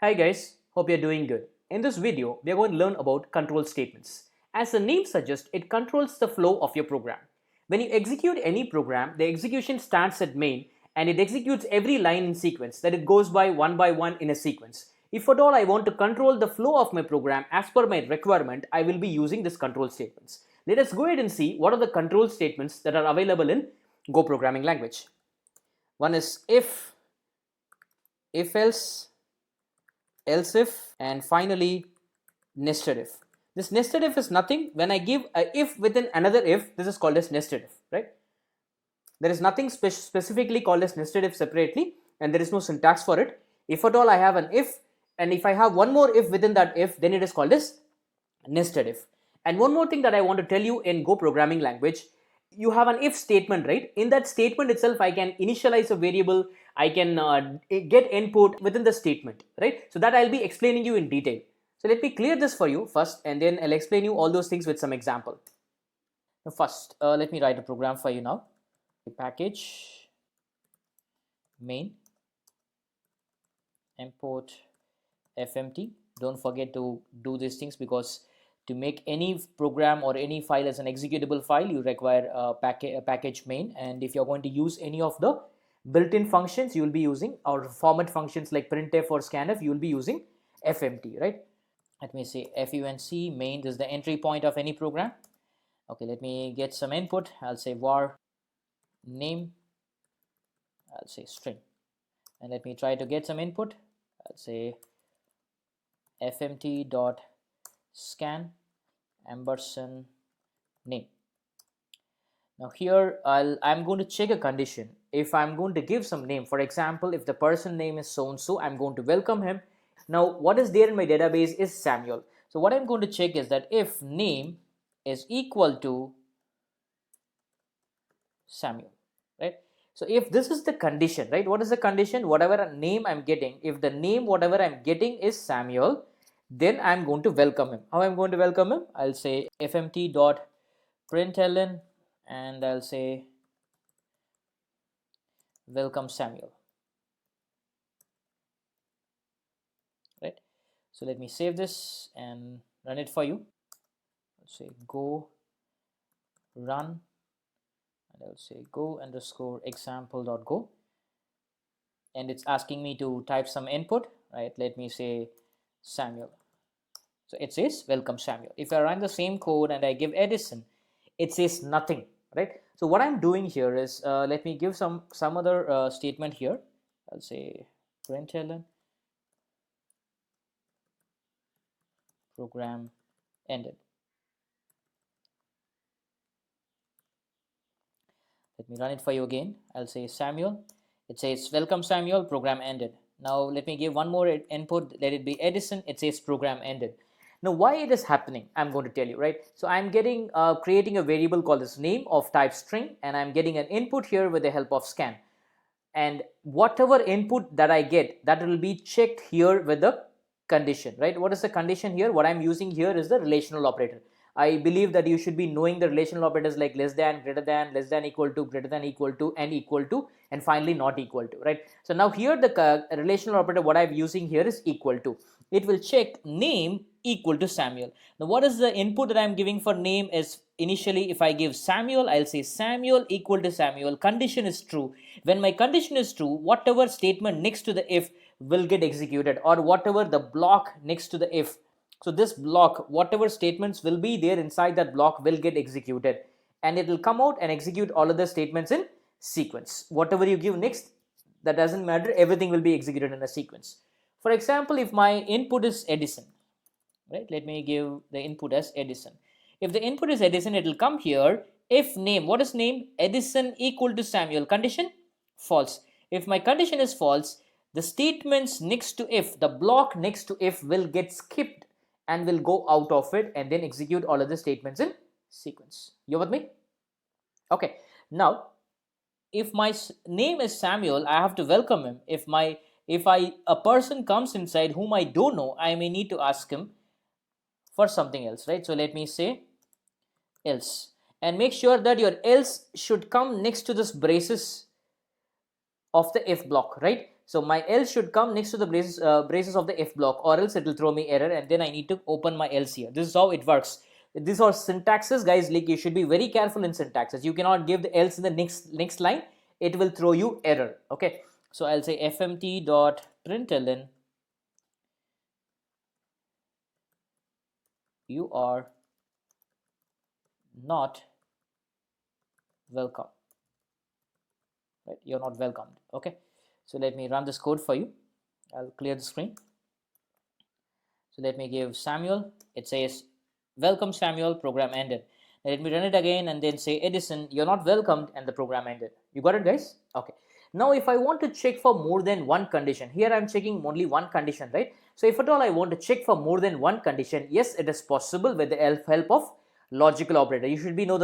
Hi guys, hope you're doing good. In this video, we are going to learn about control statements. As the name suggests, it controls the flow of your program. When you execute any program, the execution starts at main and it executes every line in sequence, that it goes by one in a sequence. If at all I want to control the flow of my program as per my requirement, I will be using this control statements. Let us go ahead and see what are the control statements that are available in Go programming language. One is if else, else if, and finally nested if. This nested if is nothing. When I give a if within another if, this is called as nested if, right? There is nothing specifically called as nested if separately, and there is no syntax for it. If at all I have an if, and if I have one more if within that if, then it is called as nested if. And one more thing that I want to tell you in Go programming language, you have an if statement, right? In that statement itself, I can initialize a variable, I can get input within the statement, right? So that I'll be explaining you in detail. So let me clear this for you first, and then I'll explain you all those things with some example. Now first, let me write a program for you now. Package main import fmt. Don't forget to do these things, because to make any program or any file as an executable file, you require a package main. And if you're going to use any of the built-in functions, you will be using, or format functions like printf or scanf, you will be using fmt, right? Let me say func main. This is the entry point of any program. Okay, let me get some input. I'll say var name, I'll say string, and let me try to get some input. I'll say fmt dot scan ampersand name. Now here I'm going to check a condition. If I'm going to give some name, for example, if the person name is so and so, I'm going to welcome him. Now what is there in my database is Samuel. So what I'm going to check is that if name is equal to Samuel, right? So if this is the condition, right, what is the condition? Whatever name I'm getting, if the name whatever I'm getting is Samuel, then I'm going to welcome him. How I'm going to welcome him? I'll say fmt dot println, and I'll say welcome Samuel, right? So let me save this and run it for you. I'll say go run, and I'll say go underscore example.go, and it's asking me to type some input, right? Let me say Samuel. So it says welcome Samuel. If I run the same code and I give Edison, it says nothing, right? So what I'm doing here is, let me give some other statement here. I'll say println program ended. Let me run it for you again. I'll say Samuel. It says welcome Samuel, program ended. Now let me give one more input. Let it be Edison. It says program ended. Now why it is happening, I'm going to tell you, right? So I'm getting creating a variable called as name of type string, and I'm getting an input here with the help of scan. And whatever input that I get, that will be checked here with the condition, right? What is the condition here? What I'm using here is the relational operator. I believe that you should be knowing the relational operators like less than, greater than, less than equal to, greater than equal to, and equal to, and finally not equal to, right? So now here the relational operator what I'm using here is equal to. It will check name equal to Samuel. Now what is the input that I'm giving for name is, initially if I give Samuel, I'll say Samuel equal to Samuel. Condition is true. When my condition is true, whatever statement next to the if will get executed, or whatever the block next to the if. So this block, whatever statements will be there inside that block will get executed, and it will come out and execute all of the statements in sequence. Whatever you give next, that doesn't matter, everything will be executed in a sequence. For example, if my input is Edison, right, let me give the input as Edison. If the input is Edison, it will come here. If name, what is name? Edison equal to Samuel. Condition false. If my condition is false, the statements next to if, the block next to if will get skipped and will go out of it and then execute all of the statements in sequence. You with me? Okay. Now if my name is Samuel, I have to welcome him. If a person comes inside whom I don't know, I may need to ask him for something else, right? So let me say else, and make sure that your else should come next to this braces of the if block, right? So my else should come next to the braces of the if block, or else it will throw me error, and then I need to open my else here. This is how it works. These are syntaxes, guys. Like, you should be very careful in syntaxes. You cannot give the else in the next line. It will throw you error. Okay, so I'll say fmt dot println you are not welcome. Right, you're not welcomed. Okay, so let me run this code for you. I'll clear the screen. So let me give Samuel. It says, welcome Samuel, program ended. Now let me run it again and then say, Edison, you're not welcomed, and the program ended. You got it, guys? Okay. Now if I want to check for more than one condition, here I'm checking only one condition, right? So if at all I want to check for more than one condition, yes, it is possible with the help of logical operator. You should be knowing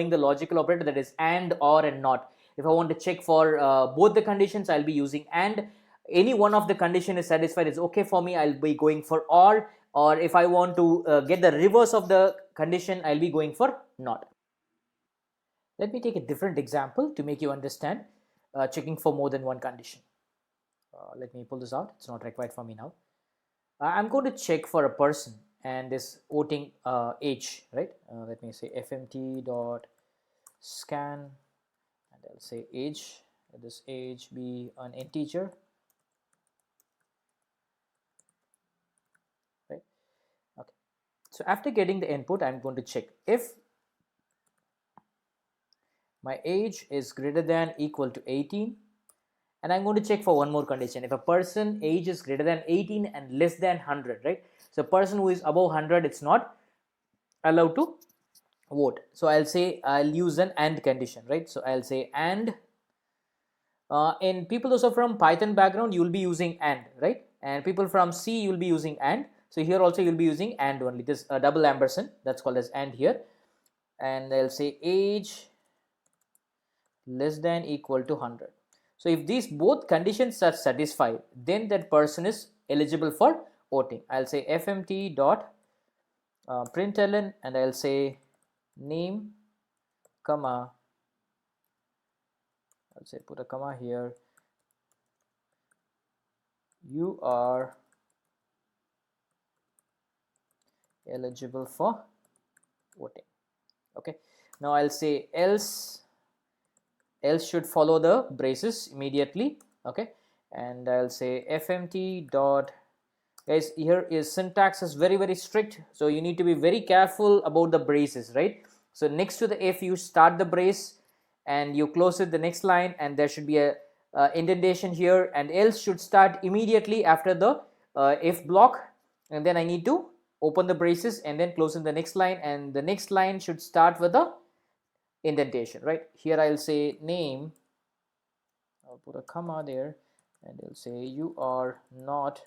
the logical operator, that is and, or, and not. If I want to check for both the conditions, I'll be using and. Any one of the condition is satisfied, is okay for me, I'll be going for or if I want to get the reverse of the condition, I'll be going for not. Let me take a different example to make you understand checking for more than one condition. Let me pull this out. It's not required for me now. I'm going to check for a person and this voting age, right? Let me say fmt dot scan, and I'll say age. Let this age be an integer. Right? Okay. So after getting the input, I'm going to check if my age is greater than equal to 18, and I'm going to check for one more condition. If a person age is greater than 18 and less than 100, right? So a person who is above 100, it's not allowed to vote. So I'll use an and condition, right? So I'll say and. In people also from Python background, you will be using and, right? And people from C, you will be using and. So here also you'll be using and only. This double ampersand, that's called as and here. And I'll say age less than equal to 100. So if these both conditions are satisfied, then that person is eligible for voting. I'll say fmt dot println, and I'll say name, comma, I'll say put a comma here, you are eligible for voting. Okay, now I'll say else should follow the braces immediately. Okay, and I'll say fmt dot, guys, here is syntax is very strict, so you need to be very careful about the braces, right? So next to the if, you start the brace and you close it the next line, and there should be a indentation here, and else should start immediately after the if block, and then I need to open the braces and then close in the next line, and the next line should start with the indentation, right? Here I'll say name, I'll put a comma there, and I'll say you are not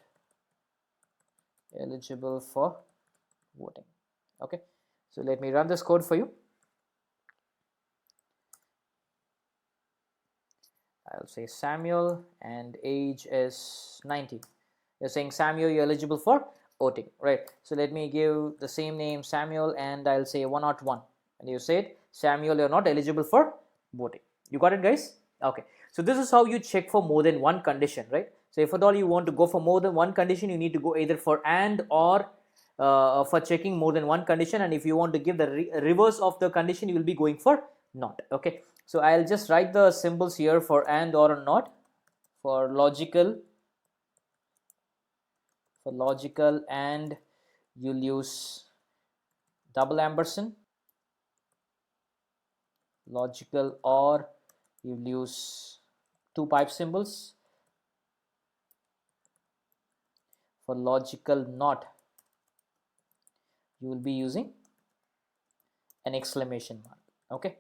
eligible for voting. Okay, so let me run this code for you. I'll say Samuel and age is 90. You're saying Samuel, you're eligible for voting, right? So let me give the same name Samuel, and I'll say 101, and you said Samuel, you're not eligible for voting. You got it, guys? Okay, so this is how you check for more than one condition, right? So if at all you want to go for more than one condition, you need to go either for and or for checking more than one condition, and if you want to give the reverse of the condition, you will be going for not. Okay, so I'll just write the symbols here for and, or, not. For logical and, you'll use double ampersand. Logical or, you'll use two pipe symbols. For logical not, you will be using an exclamation mark. Okay,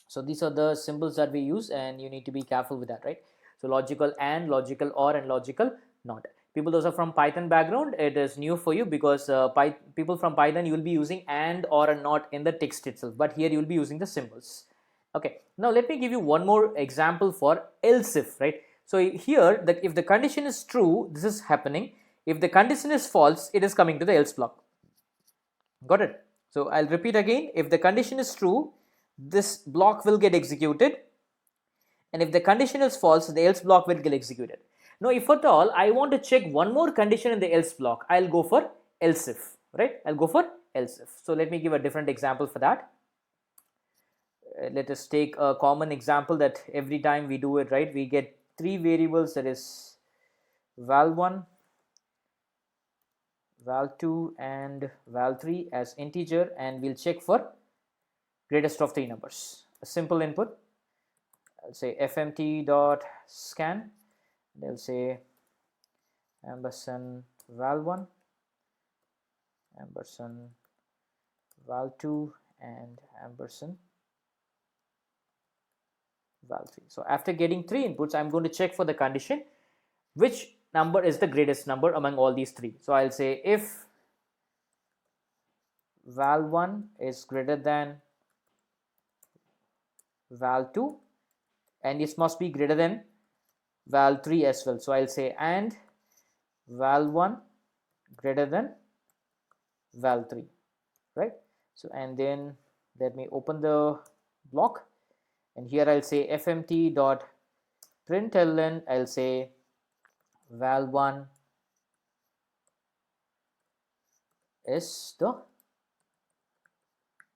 so these are the symbols that we use, and you need to be careful with that, right? So logical and, logical or, and logical not. People those are from Python background, it is new for you, because people from Python, you will be using and, or, and not in the text itself, but here you will be using the symbols. Okay, now let me give you one more example for else if, right? So here, that if the condition is true, this is happening. If the condition is false, it is coming to the else block. Got it? So I'll repeat again. If the condition is true, this block will get executed, and if the condition is false, the else block will get executed. Now if at all I want to check one more condition in the else block, I'll go for else if, right? I'll go for else if. So let me give a different example for that. Let us take a common example that every time we do it, right, we get three variables, that is val1, val2 and val3 as integer, and we'll check for greatest of three numbers. A simple input, I'll say fmt dot scan, they'll say ampersand val1, ampersand val2 and ampersand val3. So after getting three inputs, I'm going to check for the condition which number is the greatest number among all these three. So I'll say if val1 is greater than val2, and this must be greater than val3 as well. So I'll say and val1 greater than val3, right? So and then let me open the block, and here I'll say fmt dot println, I'll say val1 is the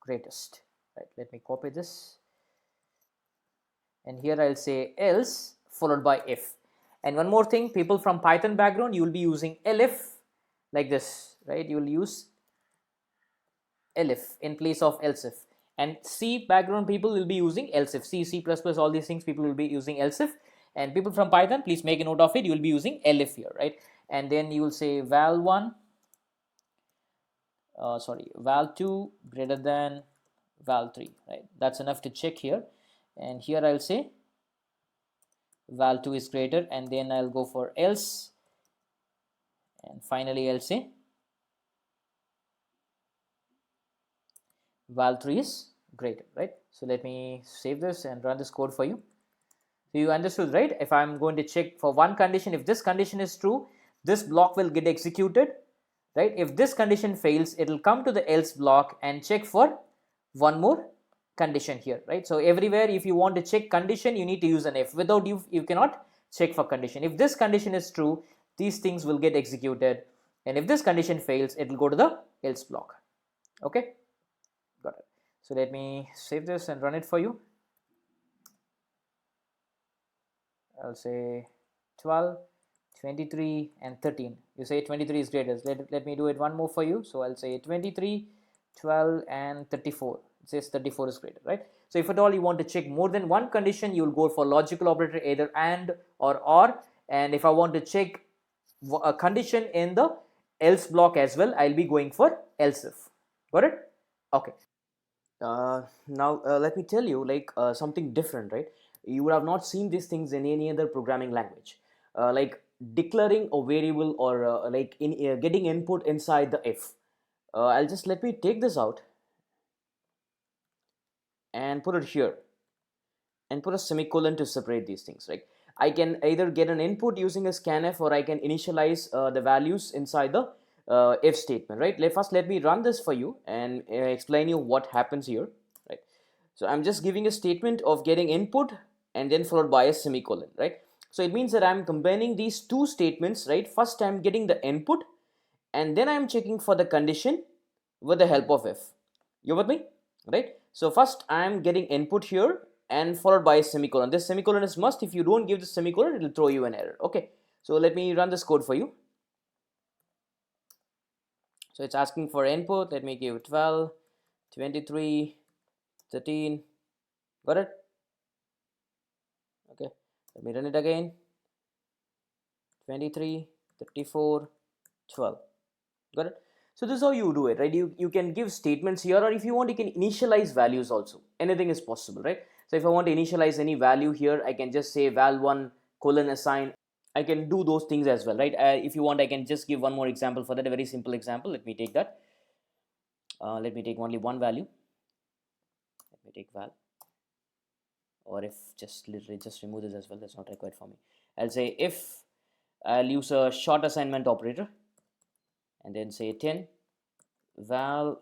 greatest, right? Let me copy this, and here I'll say else followed by if. And one more thing, people from Python background, you will be using elif like this, right? You will use elif in place of else if. And C background people will be using else if. C, C++, all these things people will be using else if. And people from Python, please make a note of it, you will be using elif here, right? And then you will say val1, val2 greater than val3, right? That's enough to check here. And here I'll say val2 is greater, and then I'll go for else, and finally I'll say val3 is greater, right? So let me save this and run this code for you. So you understood, right? If I'm going to check for one condition, if this condition is true, this block will get executed, right? If this condition fails, it will come to the else block and check for one more condition here, right? So everywhere if you want to check condition, you need to use an if. Without you cannot check for condition. If this condition is true, these things will get executed, and if this condition fails, it will go to the else block. Okay, got it. So let me save this and run it for you. I'll say 12, 23 and 13. You say 23 is greatest. Let me do it one more for you. So I'll say 23, 12 and 34. It says 34 is greater, right? So if at all you want to check more than one condition, you'll go for logical operator either and or. And if I want to check a condition in the else block as well, I'll be going for else if. Got it? Okay. Now let me tell you something different, right? You would have not seen these things in any other programming language, like declaring a variable or getting input inside the if. I'll just let me take this out and put it here and put a semicolon to separate these things, right? I can either get an input using a scanf, or I can initialize the values inside the if statement, right? First let me run this for you and explain you what happens here, right? So I'm just giving a statement of getting input and then followed by a semicolon, right? So it means that I'm combining these two statements, right? First I'm getting the input, and then I'm checking for the condition with the help of if. You with me, right? So first I'm getting input here and followed by a semicolon. This semicolon is must. If you don't give the semicolon, it will throw you an error. Okay, so let me run this code for you. So it's asking for input. Let me give 12, 23, 13. Got it? Okay, let me run it again. 23, 34, 12. Got it? So this is how you do it, right? You can give statements here, or if you want, you can initialize values also. Anything is possible, right? So if I want to initialize any value here, I can just say val1 colon assign. I can do those things as well, right? If you want, I can just give one more example for that, a very simple example. Let me take that. Let me take only one value. Let me take val. Or if just literally just remove this as well, that's not required for me. I'll say if I'll use a short assignment operator, and then say 10 val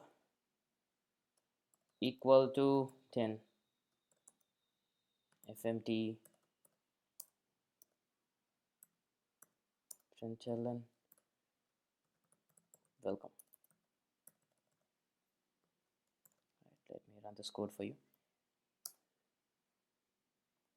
equal to 10 fmt println welcome. Right, let me run this code for you.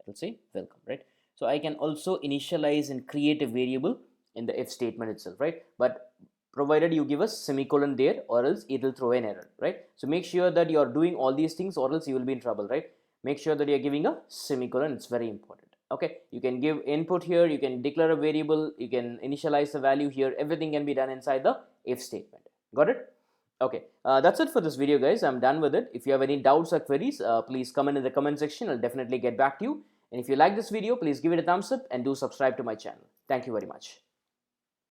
It'll say welcome, right? So I can also initialize and create a variable in the if statement itself, right? But provided you give a semicolon there, or else it will throw an error, right? So make sure that you are doing all these things, or else you will be in trouble, right? Make sure that you are giving a semicolon. It's very important. Okay, you can give input here, you can declare a variable, you can initialize the value here. Everything can be done inside the if statement. Got it? Okay, that's it for this video, guys. I'm done with it. If you have any doubts or queries, please comment in the comment section. I'll definitely get back to you. And if you like this video, please give it a thumbs up and do subscribe to my channel. Thank you very much.